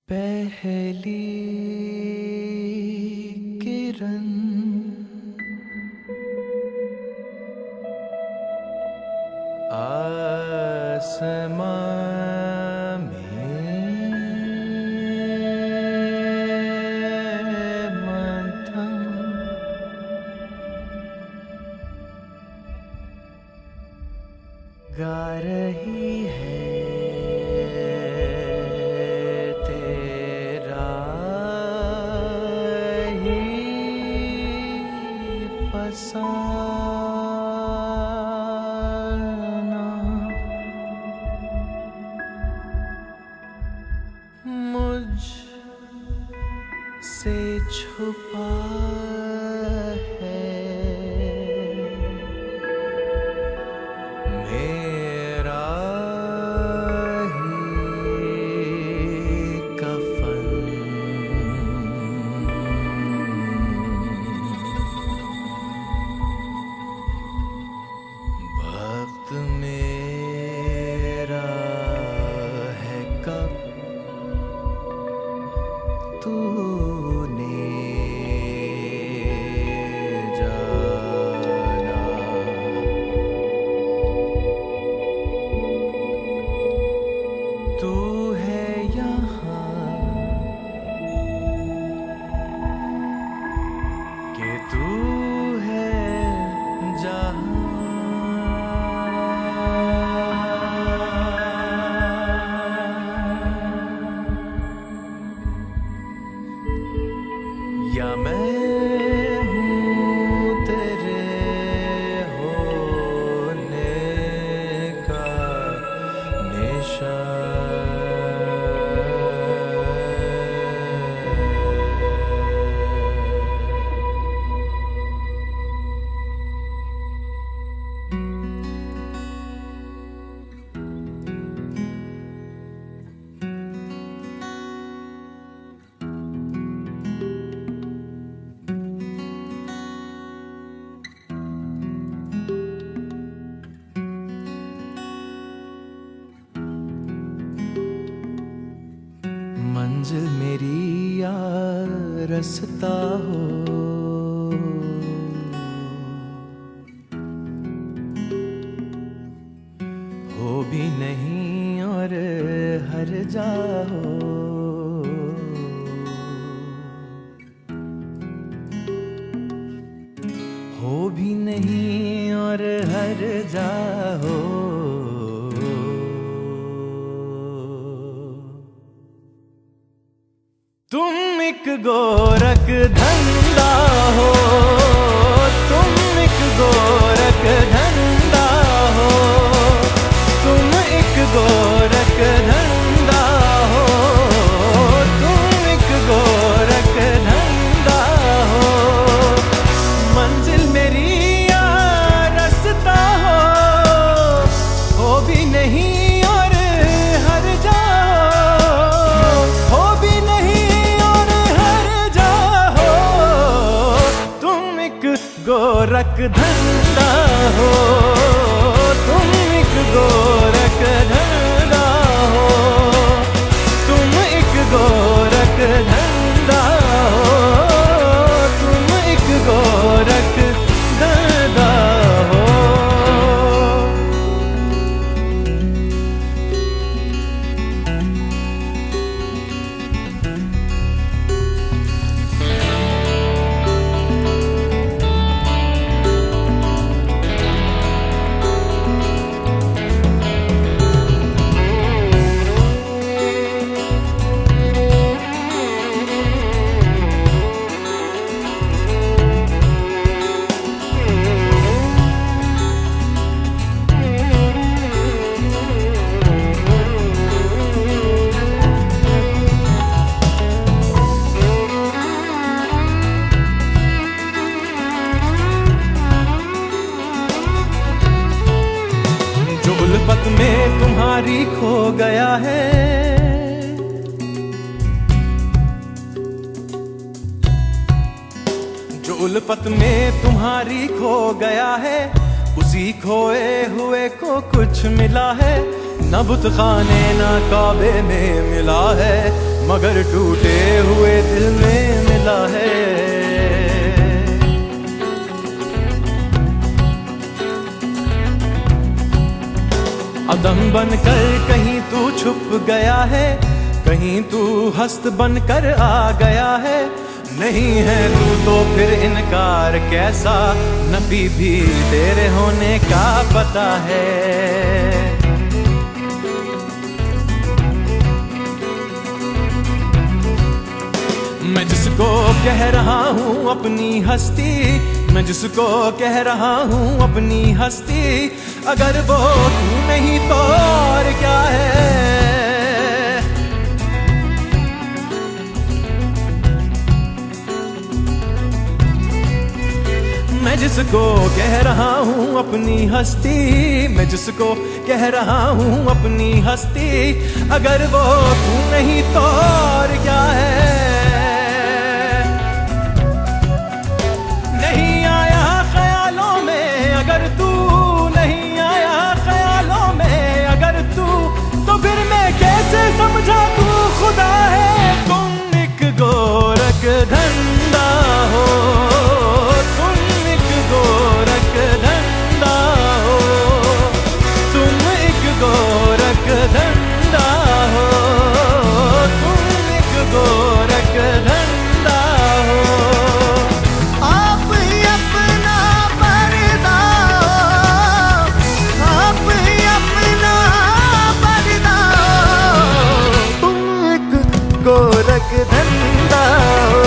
पहली किरण आसमां में मध्यम गा रही है फसाना मुझ से छुपा है मेरा मेरा है कब तूने जाना तू है यहाँ कि तू है जहाँ या मैं हूँ तेरे होने का मंजिल मेरी या रास्ता हो भी नहीं और हर जा हो भी नहीं और हर जा हो तुम एक गोरख धंधा हो तुम एक गोरख धंधा हो तुम एक गोरख धंधा हो तुम एक गोरख धंधा हो मंजिल मेरी या रास्ता हो भी नहीं और हर जा हो भी गोरख धंधा हो तुम एक गोरख धंधा हो तुम एक गोरख धंधा हो तुम एक गोरख धंधा हो उल्फत में तुम्हारी खो गया है जो उल्फत में तुम्हारी खो गया है उसी खोए हुए को कुछ मिला है न बुत खाने न काबे में मिला है मगर टूटे हुए दिल में मिला है। अदम बनकर कहीं तू छुप गया है, कहीं तू हस्त बनकर आ गया है। नहीं है तू तो फिर इनकार कैसा, नबी भी तेरे होने का पता है। मैं जिसको कह रहा हूँ अपनी हस्ती, मैं जिसको कह रहा हूँ अपनी हस्ती, अगर वो तू नहीं तो और क्या है। मैं जिसको कह रहा हूँ अपनी हस्ती, मैं जिसको कह रहा हूँ अपनी हस्ती, अगर वो तू नहीं तो और क्या है। नहीं आया ख्यालों में अगर तू, नहीं आया ख्यालों में अगर तू, तो फिर मैं कैसे समझा तू खुदा है। तुम एक गोरख धंधा हो, गोरख धंधा हो, तुम एक गोरख धंधा हो, तुम एक गोरख धंधा हो। आप ही अपना पर्दा हो, आप ही अपना पर्दा हो, तुम एक गोरख धंधा हो,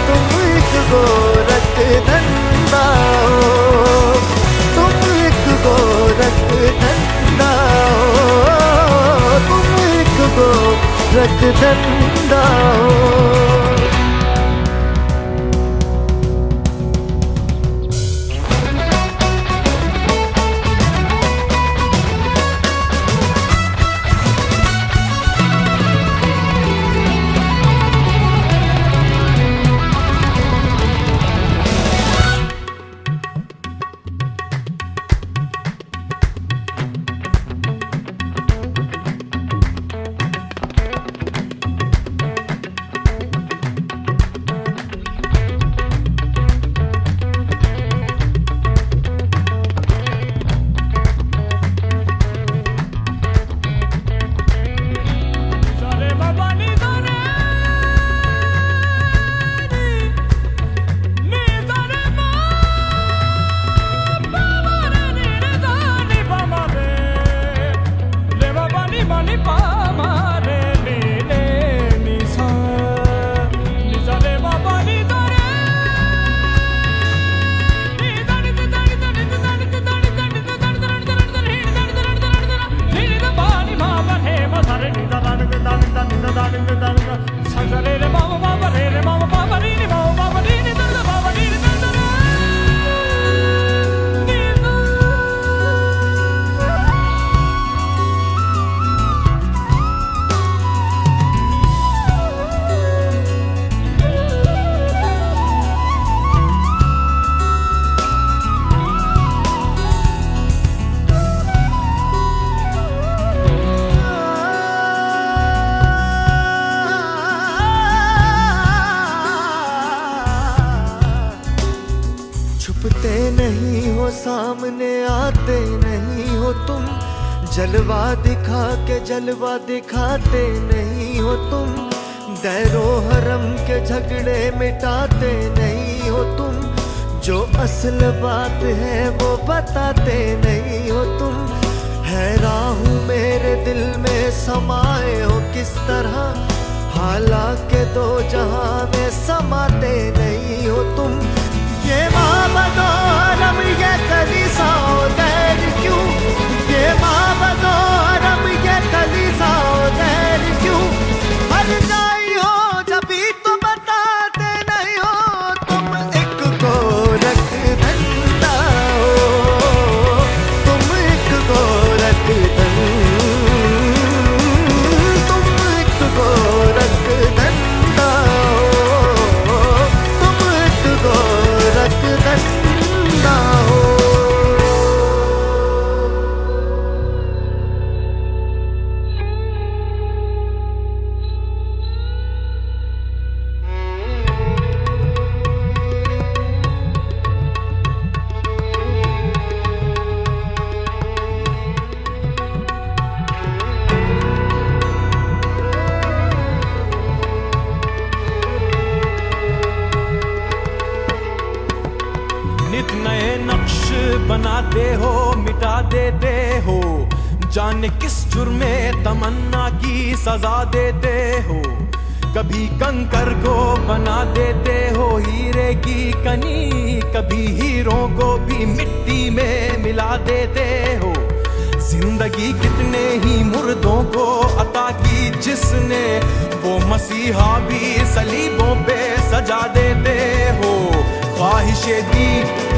तुम एक गोरख धंधा हो, तुम एक गोरख धंधा हो, तुम एक गोरख धंधा हो। छुपते नहीं हो, सामने आते नहीं हो तुम, जलवा दिखा के जलवा दिखाते नहीं हो तुम, दैरो हरम के झगड़े मिटाते नहीं हो तुम, जो असल बात है वो बताते नहीं हो तुम। हैरान हूँ मेरे दिल में समाए हो किस तरह, हालांकि दो जहां में समाते नहीं हो तुम। ये माबदोरम ये कलीसा उधर क्यों, ये माबदोरम ये कलीसा उधर क्यों, हर नहीं हो जभी तो बताते नहीं हो तुम। एक गोरख धंधा हो, तुम एक गोरख तुम एक गोरख धंधा हो, बनाते हो मिटा देते हो, जाने किस जुर्मे तमन्ना की सजा देते हो। कभी कंकर को बना देते हो हीरे की कनी, कभी हीरों को भी मिट्टी में मिला देते हो। जिंदगी कितने ही मुर्दों को अता की जिसने, वो मसीहा भी सलीबों पे सजा देते हो। ख्वाहिशें दी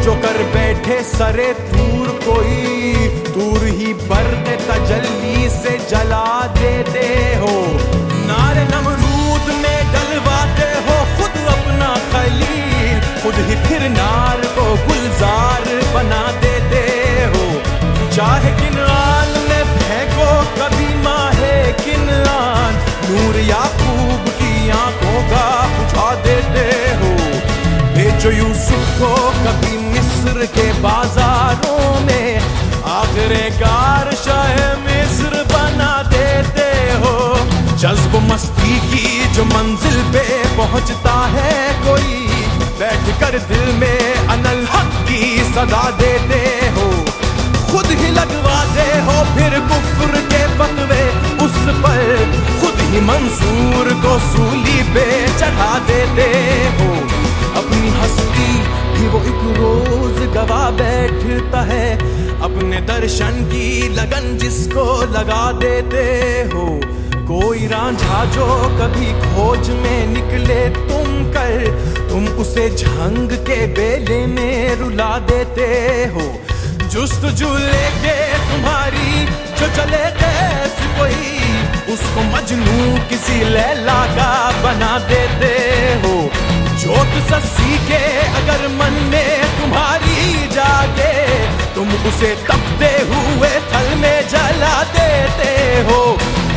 जो कर बैठे सरे तूर, कोई दूर ही बर्द तजल्ली से जला देते हो। नारे नमरूद में डलवाते हो खुद अपना खलील, खुद ही फिर नार को गुलजार बना देते हो। चाहे किनान में फेंको कभी माहे किनान, नूर याकूब की आंखों का बुझा देते हो। बेचो यूसुफ को कभी मिस्र के बाजारों में, आखिरकार शाह मिस्र बना देते हो। जज्ब मस्ती की जो मंजिल पे पहुंचता है कोई, बैठ कर दिल में अनल हक की सदा देते हो। खुद ही लगवाते हो फिर कुफ्र के फतवे उस पर, खुद ही मंसूर को सूली पे चढ़ा देते हो। अपनी हस्ती भी वो एक रोज गवा बैठता है, अपने दर्शन की लगन जिसको लगा देते हो। कोई रांझा जो कभी खोज में निकले तुम उसे झंग के बेले में रुला देते हो। जुस्तजू लेके तुम्हारी जो चले कैस कोई, उसको मजनू किसी लैला का बना देते हो। जोत सस्सी के अगर मन में तुम्हारी जागे, तुम उसे तपते हुए थल में जला देते हो।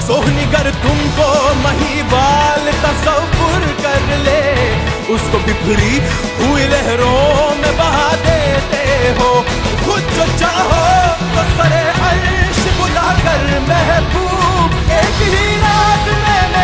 सोहनीगर तुमको महीवाल तसव्वुर कर ले, उसको बिखरी हुई लहरों में बहा देते हो। खुद जो चाहो तो सरे अर्श बुला कर महबूब एक ही रात में